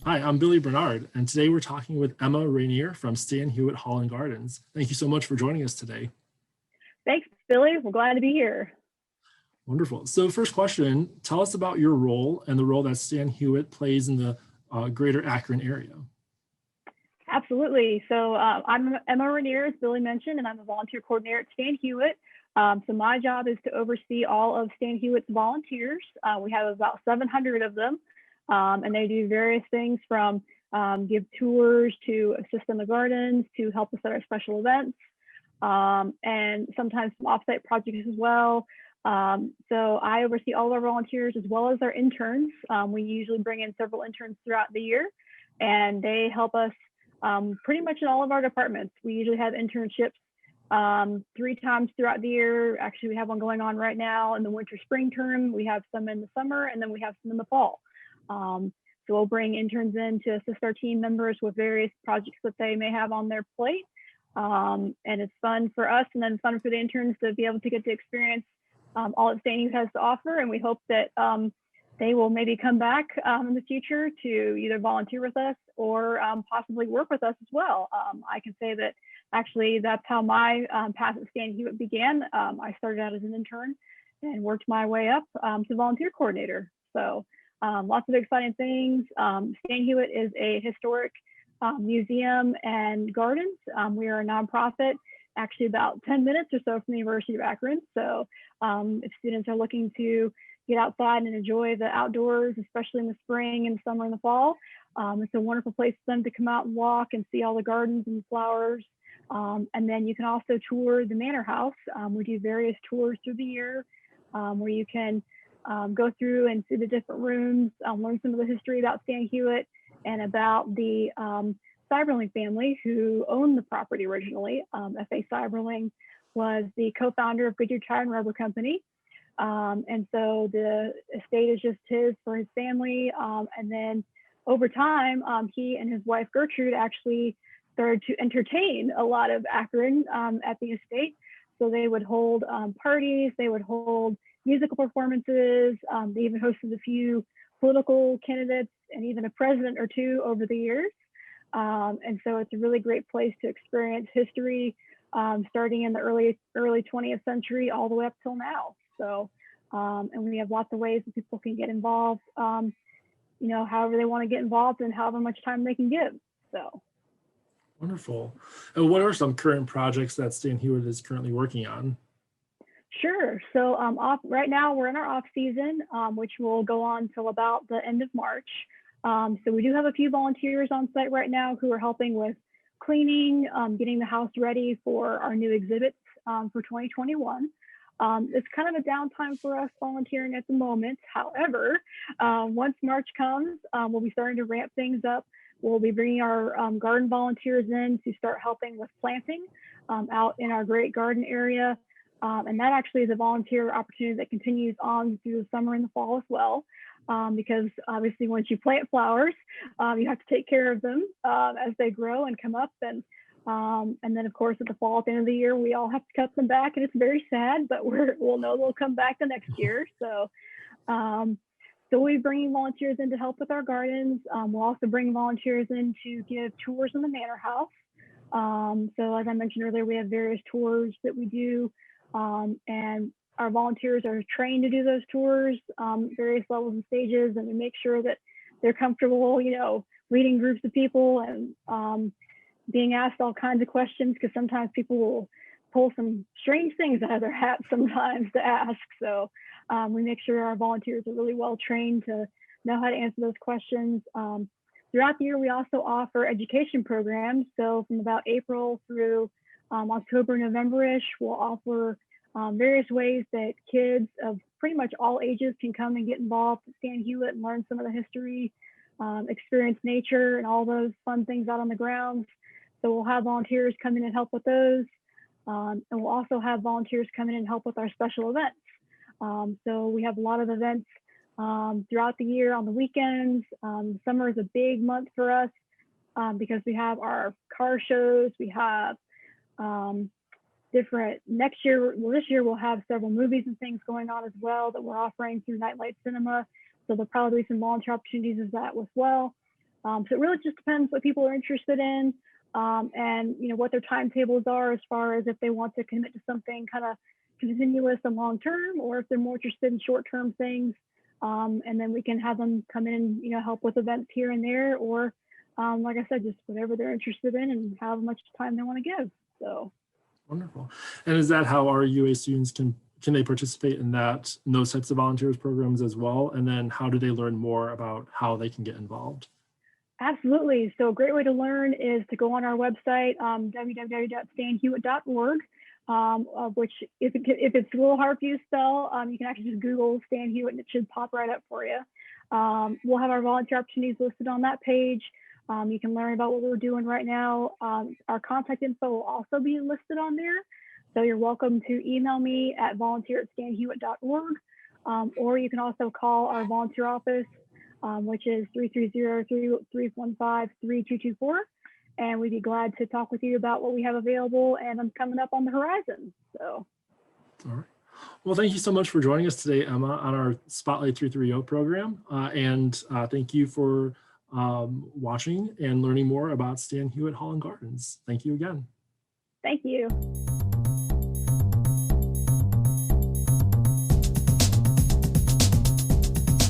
Hi, I'm Billy Bernard, and today we're talking with Emma Rainier from Stan Hywet Hall and Gardens. Thank you so much for joining us today. Thanks, Billy. We're glad to be here. Wonderful. So first question, tell us about your role and the role that Stan Hywet plays in the greater Akron area. Absolutely. So I'm Emma Rainier, as Billy mentioned, and I'm a volunteer coordinator at Stan Hywet. So my job is to oversee all of Stan Hywet's volunteers. We have about 700 of them, and they do various things from give tours to assist in the gardens to help us at our special events, and sometimes some offsite projects as well. So I oversee all of our volunteers as well as our interns. We usually bring in several interns throughout the year, and they help us pretty much in all of our departments. We usually have internships 3 times throughout the year. Actually, we have one going on right now in the winter spring term. We have some in the summer, and then we have some in the fall. So we'll bring interns in to assist our team members with various projects that they may have on their plate. And it's fun for us and then fun for the interns to be able to get to experience all that Stan Hywet has to offer. And we hope that they will maybe come back in the future to either volunteer with us or possibly work with us as well. I can say that actually that's how my path at Stan Hywet began. I started out as an intern and worked my way up to volunteer coordinator. So lots of exciting things. Stan Hywet is a historic museum and gardens. We are a nonprofit, actually about 10 minutes or so from the University of Akron. So if students are looking to get outside and enjoy the outdoors, especially in the spring and summer and the fall, it's a wonderful place for them to come out and walk and see all the gardens and flowers. And then you can also tour the Manor House. We do various tours through the year where you can go through and see the different rooms, learn some of the history about Stan Hywet and about the Cyberling family who owned the property originally. F.A. Cyberling was the co-founder of Goodyear Tire and Rubber Company. And so the estate is just his for his family. And then over time, he and his wife Gertrude actually started to entertain a lot of Akron at the estate. So they would hold parties, they would hold musical performances. They even hosted a few political candidates and even a president or two over the years. And so it's a really great place to experience history, starting in the early 20th century all the way up till now. So, and we have lots of ways that people can get involved, however they want to get involved and however much time they can give. So. Wonderful. And what are some current projects that Stan Hywet is currently working on? Sure. So right now we're in our off season, which will go on till about the end of March. So we do have a few volunteers on site right now who are helping with cleaning, getting the house ready for our new exhibits for 2021. It's kind of a downtime for us volunteering at the moment. However, once March comes, we'll be starting to ramp things up. We'll be bringing our garden volunteers in to start helping with planting out in our great garden area. And that actually is a volunteer opportunity that continues on through the summer and the fall as well. Because obviously once you plant flowers, you have to take care of them as they grow and come up. And then of course at the fall, at the end of the year, we all have to cut them back and it's very sad, but we'll know they'll come back the next year. So we'll be bringing volunteers in to help with our gardens. We'll also bring volunteers in to give tours in the Manor House. So as I mentioned earlier, we have various tours that we do, and our volunteers are trained to do those tours, various levels and stages, and we make sure that they're comfortable, reading groups of people and being asked all kinds of questions, because sometimes people will pull some strange things out of their hats sometimes to ask. So we make sure our volunteers are really well trained to know how to answer those questions. Throughout the year, we also offer education programs. So from about April through October, November-ish, we'll offer various ways that kids of pretty much all ages can come and get involved with Stan Hywet and learn some of the history, experience nature and all those fun things out on the grounds. So we'll have volunteers come in and help with those. And we'll also have volunteers come in and help with our special events. So we have a lot of events throughout the year on the weekends. Summer is a big month for us because we have our car shows. We have this year we'll have several movies and things going on as well that we're offering through Nightlight Cinema. So there'll probably be some volunteer opportunities as that as well. So it really just depends what people are interested in, and what their timetables are as far as if they want to commit to something kind of continuous and long term, or if they're more interested in short term things. And then we can have them come in and help with events here and there, or like I said, just whatever they're interested in and how much time they want to give. So Wonderful. And is that how our UA students can they participate in those types of volunteers programs as well? And then how do they learn more about how they can get involved? absolutely. So a great way to learn is to go on our website, www.stanhywet.org, which if it's a little hard for you to spell, you can actually just Google Stan Hywet and it should pop right up for you. We'll have our volunteer opportunities listed on that page. You can learn about what we're doing right now. Our contact info will also be listed on there. So you're welcome to email me at volunteer@stanhywet.org, or you can also call our volunteer office, which is 330-315-3224. And we'd be glad to talk with you about what we have available and I'm coming up on the horizon. So. All right. Well, thank you so much for joining us today, Emma, on our Spotlight 330 program. Thank you for watching and learning more about Stan Hywet Hall and Gardens. Thank you again. Thank you.